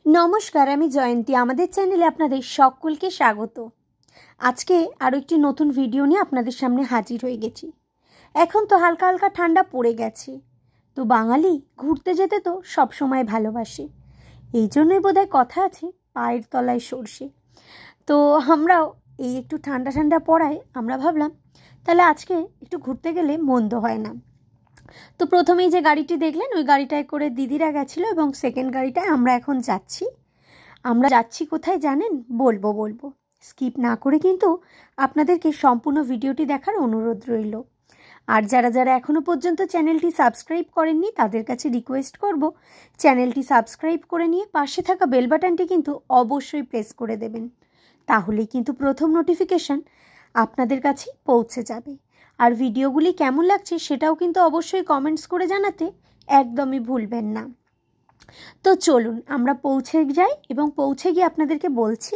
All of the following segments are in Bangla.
नमस्कार आमी जयंती आमादेर चैनेले आपनादेर सकलके स्वागत। आजके आरो एकटी नतून भिडियो निये आपनादेर सामने हाजिर हये गेছি। एखन तो हालका हालका ठांडा पड़े गेছে, तो बांगाली घुरते जेते तो सब समय भालोबाशे, एई जोन्नोई बोधहय कथा आछे पायेर तलाय सर्षे। तो आमराओ एई एकटु ठांडा ठांडा पड़ाय आमरा भाबलाम ताहले आजके एकटु घुरते गेले मन्द हय ना। तो प्रथमेই যে গাড়িটি দেখলেন ওই গাড়িটায় করে দিদিরা গেছিল এবং সেকেন্ড গাড়িটায় আমরা এখন যাচ্ছি। আমরা যাচ্ছি কোথায় জানেন? বলবো স্কিপ না করে কিন্তু আপনাদেরকে সম্পূর্ণ ভিডিওটি দেখার অনুরোধ রইল। আর যারা যারা এখনো পর্যন্ত চ্যানেলটি সাবস্ক্রাইব করেননি তাদের কাছে রিকোয়েস্ট করব চ্যানেলটি সাবস্ক্রাইব করে নিয়ে পাশে থাকা বেল বাটনটি কিন্তু অবশ্যই প্রেস করে দেবেন, তাহলেই কিন্তু প্রথম নোটিফিকেশন আপনাদের কাছে পৌঁছে যাবে। আর ভিডিওগুলি কেমন লাগছে সেটাও কিন্তু অবশ্যই কমেন্টস করে জানাতে একদমই ভুলবেন না। তো চলুন আমরা পৌঁছে যাই এবং পৌঁছে গিয়ে আপনাদেরকে বলছি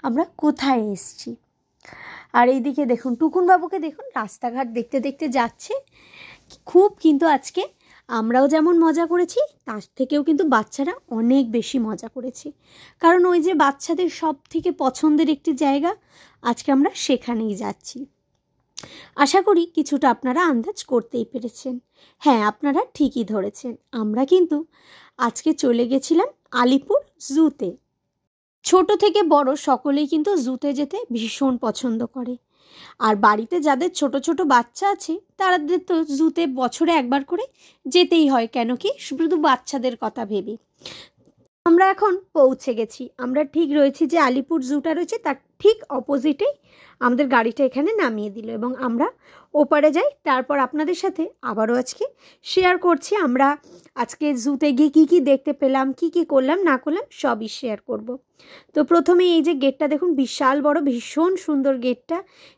আমরা কোথায় এসেছি। আর এইদিকে দেখুন টুকুন বাবুকে দেখুন রাস্তাঘাট দেখতে দেখতে যাচ্ছে। খুব কিন্তু আজকে আমরাও যেমন মজা করেছি তার থেকেও কিন্তু বাচ্চারা অনেক বেশি মজা করেছে, কারণ ওই যে বাচ্চাদের সব থেকে পছন্দের একটি জায়গা আজকে আমরা সেখানেই যাচ্ছি। আশা করি কিছুটা আপনারা আন্দাজ করতেই পেরেছেন। হ্যাঁ, আপনারা ঠিকই ধরেছেন, আমরা কিন্তু আজকে চলে গেছিলাম আলিপুর জুতে। ছোট থেকে বড় সকলেই কিন্তু জুতে যেতে ভীষণ পছন্দ করে। আর বাড়িতে যাদের ছোট ছোট বাচ্চা আছে তাদের তো জুতে বছরে একবার করে যেতেই হয়, কেন কি শুধু বাচ্চাদের কথা ভেবে। আমরা এখন পৌঁছে গেছি, আমরা ঠিক রয়েছি যে আলিপুর জুটা রয়েছে তার ঠিক অপোজিটেই আমাদের গাড়িটা এখানে নামিয়ে দিল এবং আমরা ওপারে যাই। তারপর আপনাদের সাথে আবারও আজকে শেয়ার করছি আমরা আজকে জুতে গিয়ে কী কী দেখতে পেলাম, কি কি করলাম না করলাম সবই শেয়ার করব। তো প্রথমে এই যে গেটটা দেখুন বিশাল বড়, ভীষণ সুন্দর গেটটা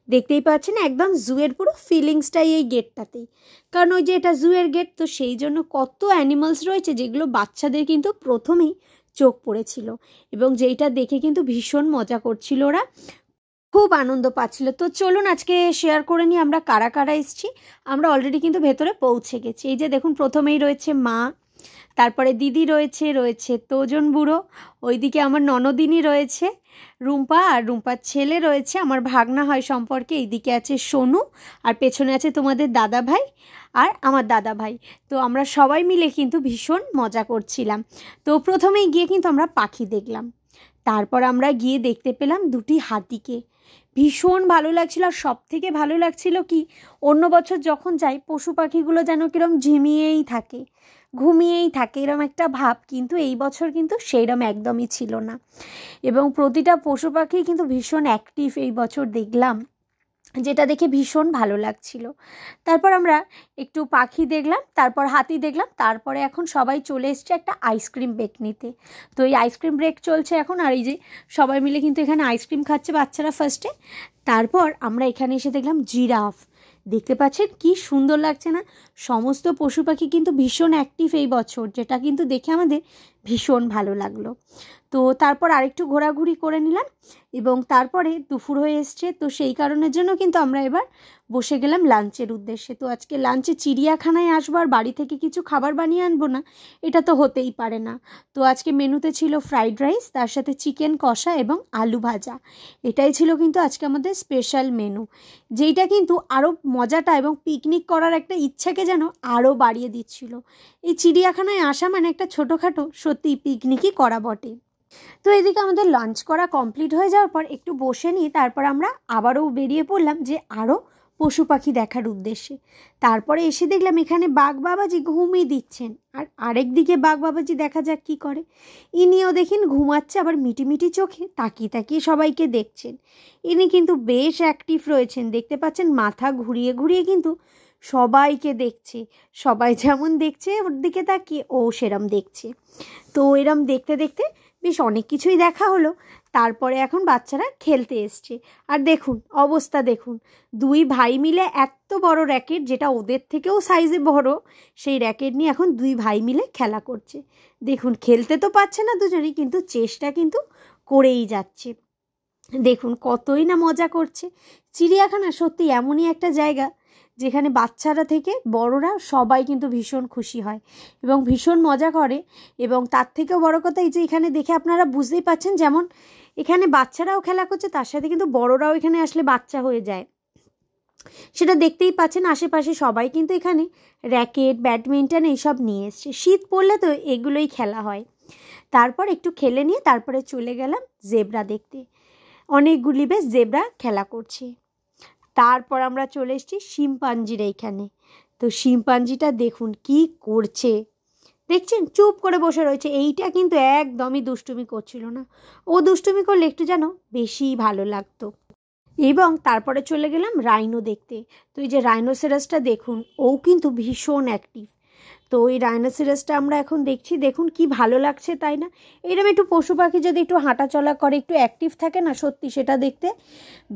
দেখতেই পাচ্ছেন, একদম জুয়ের পুরো ফিলিংসটাই এই গেটটাতেই, কারণ ওই যে এটা জুয়ের গেট, তো সেই জন্য কত অ্যানিমালস রয়েছে যেগুলো বাচ্চাদের কিন্তু প্রথমেই চোখ পড়েছিল এবং যেইটা দেখে কিন্তু ভীষণ মজা করছিল, ওরা খুব আনন্দ পাচ্ছিল। তো চলুন আজকে শেয়ার করে নিই আমরা কারা কারা এসেছি। আমরা অলরেডি কিন্তু ভেতরে পৌঁছে গেছি। এই যে দেখুন প্রথমেই রয়েছে মা, তারপরে দিদি রয়েছে তোজন বুড়ো, ওইদিকে আমার ননদিনী রয়েছে রুম্পা, আর রুম্পার ছেলে রয়েছে আমার ভাগনা হয় সম্পর্কে, এইদিকে আছে সোনু, আর পেছনে আছে তোমাদের দাদা ভাই আর আমার দাদা ভাই। তো আমরা সবাই মিলে কিন্তু ভীষণ মজা করছিলাম। তো প্রথমেই গিয়ে কিন্তু আমরা পাখি দেখলাম, তারপর আমরা গিয়ে দেখতে পেলাম দুটি হাতিকে, ভীষণ ভালো লাগছিল। আর সব থেকে ভালো লাগছিল কি, অন্য বছর যখন যাই পশু পাখিগুলো যেন কিরম ঝিমিয়েই থাকে, ঘুমিয়েই থাকে এরম একটা ভাব, কিন্তু এই বছর কিন্তু সেইরকম একদমই ছিল না এবং প্রতিটা পশু পাখি কিন্তু ভীষণ অ্যাক্টিভ এই বছর দেখলাম, যেটা দেখে ভীষণ ভালো লাগছিল। তারপর আমরা একটু পাখি দেখলাম, তারপর হাতি দেখলাম, তারপরে এখন সবাই চলে এসছে একটা আইসক্রিম ব্রেক নিতে। তো এই আইসক্রিম ব্রেক চলছে এখন, আর এই যে সবাই মিলে কিন্তু এখানে আইসক্রিম খাচ্ছে বাচ্চারা ফার্স্টে। তারপর আমরা এখানে এসে দেখলাম জিরাফ, দেখতে পাচ্ছেন কি সুন্দর লাগছে না? সমস্ত পশু পাখি কিন্তু ভীষণ অ্যাক্টিভ এই বছর, যেটা কিন্তু দেখে আমাদের ভীষণ ভালো লাগলো। তো তারপর আরেকটু ঘোরাঘুরি করে নিলাম এবং তারপরে দুপুর হয়ে এসছে, তো সেই কারণের জন্য কিন্তু আমরা এবার বসে গেলাম লাঞ্চের উদ্দেশ্যে। তো আজকে লাঞ্চে চিড়িয়াখানায় আসবো আর বাড়ি থেকে কিছু খাবার বানিয়ে আনবো না, এটা তো হতেই পারে না। তো আজকে মেনুতে ছিল ফ্রাইড রাইস, তার সাথে চিকেন কষা এবং আলু ভাজা, এটাই ছিল কিন্তু আজকে আমাদের স্পেশাল মেনু, যেইটা কিন্তু আরও মজাটা এবং পিকনিক করার একটা ইচ্ছাকে যেন আরও বাড়িয়ে দিচ্ছিল। এই চিড়িয়াখানায় আসা মানে একটা ছোটোখাটো সত্যি পিকনিকই করা বটে। তো এদিকে আমাদের লাঞ্চ করা কমপ্লিট হয়ে যাওয়ার পর একটু বসে নিই, তারপর আমরা আবারও বেরিয়ে পড়লাম যে আরও পশু পাখি দেখার উদ্দেশ্যে। তারপরে এসে দেখলাম এখানে বাঘ বাবাজি ঘুমিয়ে দিচ্ছেন, আর আরেক দিকে বাঘ বাবাজি দেখা যাক কি করে। ইনিও দেখেন ঘুমাচ্ছে, আবার মিটিমিটি চোখে তাকিয়ে তাকিয়ে সবাইকে দেখছেন। ইনি কিন্তু বেশ অ্যাক্টিভ রয়েছেন, দেখতে পাচ্ছেন মাথা ঘুরিয়ে ঘুরিয়ে কিন্তু সবাইকে দেখছে, সবাই যেমন দেখছে ওর দিকে তাকিয়ে ও সেরম দেখছে। তো এরম দেখতে দেখতে বেশ অনেক কিছুই দেখা হলো। তারপরে এখন বাচ্চারা খেলতে এসছে, আর দেখুন অবস্থা দেখুন, দুই ভাই মিলে এত বড় র্যাকেট, যেটা ওদের থেকেও সাইজে বড়, সেই র্যাকেট নিয়ে এখন দুই ভাই মিলে খেলা করছে। দেখুন খেলতে তো পারছে না দুজনেই, কিন্তু চেষ্টা কিন্তু করেই যাচ্ছে। দেখুন কতই না মজা করছে। চিড়িয়াখানা সত্যি এমনই একটা জায়গা যেখানে বাচ্চারা থেকে বড়রা সবাই কিন্তু ভীষণ খুশি হয় এবং ভীষণ মজা করে। এবং তার থেকেও বড় কথা এই যে এখানে দেখে আপনারা বুঝতেই পাচ্ছেন, যেমন এখানে বাচ্চারাও খেলা করছে, তার সাথে কিন্তু বড়রাও এখানে আসলে বাচ্চা হয়ে যায়, সেটা দেখতেই পাচ্ছেন। আশেপাশে সবাই কিন্তু এখানে র্যাকেট, ব্যাডমিন্টন এইসব নিয়ে এসছে। শীত পড়লে তো এগুলোই খেলা হয়। তারপর একটু খেলে নিয়ে তারপরে চলে গেলাম জেব্রা দেখতে। অনেকগুলি বেশ জেব্রা খেলা করছে। তারপর আমরা চলে এসেছি শিম্পাঞ্জির এইখানে। তো শিম্পাঞ্জিটা দেখুন কি করছে, দেখছেন চুপ করে বসে রয়েছে। এইটা কিন্তু একদমই দুষ্টুমি করছিল না, ও দুষ্টুমি করলে একটু যেন বেশি ভালো লাগতো। এবং তারপরে চলে গেলাম রাইনো দেখতে। তো এই যে রাইনোসেরাসটা দেখুন, ও কিন্তু ভীষণ অ্যাক্টিভ। তো ওই রাইনোসেরাসটা আমরা এখন দেখছি, দেখুন কি ভালো লাগছে তাই না? এরকম একটু পশু পাখি যদি একটু হাঁটাচলা করে, একটু অ্যাক্টিভ থাকে না, সত্যি সেটা দেখতে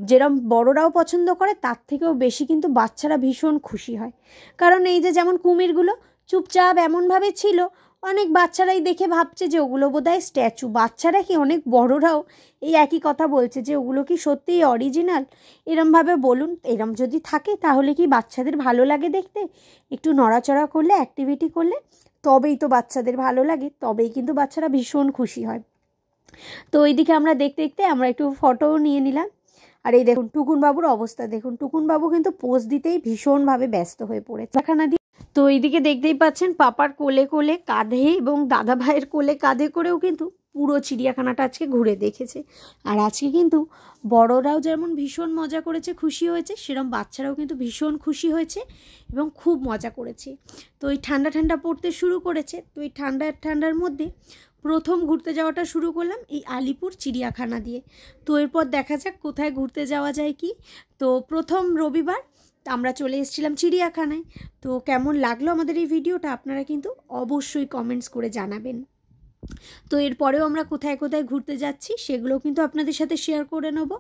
যেরকম বড়রাও পছন্দ করে তার থেকেও বেশি কিন্তু বাচ্চারা ভীষণ খুশি হয়। কারণ এই যে যেমন কুমিরগুলো চুপচাপ এমনভাবে ছিল, অনেক বাচ্চারাই দেখে ভাবছে যে ওগুলো বোধহয় স্ট্যাচু। বাচ্চারা কি, অনেক বড়রাও এই একই কথা বলছে যে ওগুলো কি সত্যিই অরিজিনাল। এরমভাবে বলুন, এরম যদি থাকে তাহলে কি বাচ্চাদের ভালো লাগে দেখতে? একটু নড়াচড়া করলে, অ্যাক্টিভিটি করলে তবেই তো বাচ্চাদের ভালো লাগে, তবেই কিন্তু বাচ্চারা ভীষণ খুশি হয়। তো ওইদিকে আমরা দেখতে দেখতে আমরা একটু ফটোও নিয়ে নিলাম। আর এই দেখুন টুকুনবাবুর অবস্থা দেখুন, টুকুনবাবু কিন্তু পোজ দিতেই ভীষণভাবে ব্যস্ত হয়ে পড়েছে। তো এইদিকে দেখতেই পাচ্ছেন পাপার কোলে কোলে কাঁধে এবং দাদা ভাইয়ের কোলে কাঁধে করেও কিন্তু পুরো চিড়িয়াখানাটা আজকে ঘুরে দেখেছে। আর আজকে কিন্তু বড়রাও যেমন ভীষণ মজা করেছে, খুশি হয়েছে, সেরকম বাচ্চারাও কিন্তু ভীষণ খুশি হয়েছে এবং খুব মজা করেছে। তো এই ঠান্ডা ঠান্ডা পড়তে শুরু করেছে। তো এই ঠান্ডার মধ্যে প্রথম ঘুরতে যাওয়াটা শুরু করলাম এই আলিপুর চিড়িয়াখানা দিয়ে। তো এরপর দেখা যাক কোথায় ঘুরতে যাওয়া যায় কি। তো প্রথম রবিবার আমরা চলে এসেছিলাম চিড়িয়াখানায়। তো কেমন লাগলো আমাদের এই ভিডিওটা আপনারা কিন্তু অবশ্যই কমেন্টস করে জানাবেন। তো এরপরেও আমরা কোথায় কোথায় ঘুরতে যাচ্ছি সেগুলো কিন্তু আপনাদের সাথে শেয়ার করে নেব।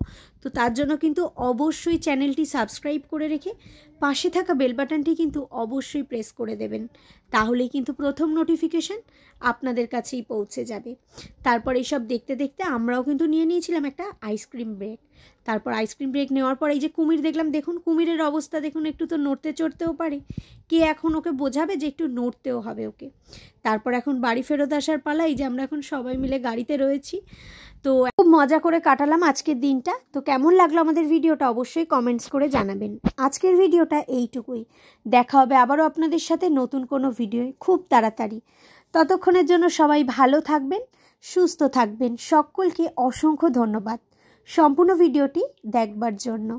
তো তার জন্য কিন্তু অবশ্যই চ্যানেলটি সাবস্ক্রাইব করে রেখে পাশে থাকা বেল বাটনটি কিন্তু অবশ্যই প্রেস করে দেবেন, তাহলেই কিন্তু প্রথম নোটিফিকেশান আপনাদের কাছেই পৌঁছে যাবে। তারপর এইসব দেখতে দেখতে আমরাও কিন্তু নিয়ে নিয়েছিলাম একটা আইসক্রিম ব্রেক। তারপর আইসক্রিম ব্রেক নেওয়ার পর এই যে কুমির দেখলাম, দেখুন কুমিরের অবস্থা দেখুন, একটু তো নড়তে চড়তেও পারে। কে এখন ওকে বোঝাবে যে একটু নড়তেও হবে ওকে। তারপর এখন বাড়ি ফেরত আসার পালা। এই যে আমরা এখন সবাই মিলে গাড়িতে রয়েছি। তো খুব মজা করে কাটালাম আজকের দিনটা। তো কেমন লাগলো আমাদের ভিডিওটা অবশ্যই কমেন্টস করে জানাবেন। আজকের ভিডিওটা এইটুকুই, দেখা হবে আবারও আপনাদের সাথে নতুন কোনো ভিডিও খুব তাড়াতাড়ি। ততক্ষণের জন্য সবাই ভালো থাকবেন, সুস্থ থাকবেন। সকলকে অসংখ্য ধন্যবাদ সম্পূর্ণ ভিডিওটি দেখবার জন্য।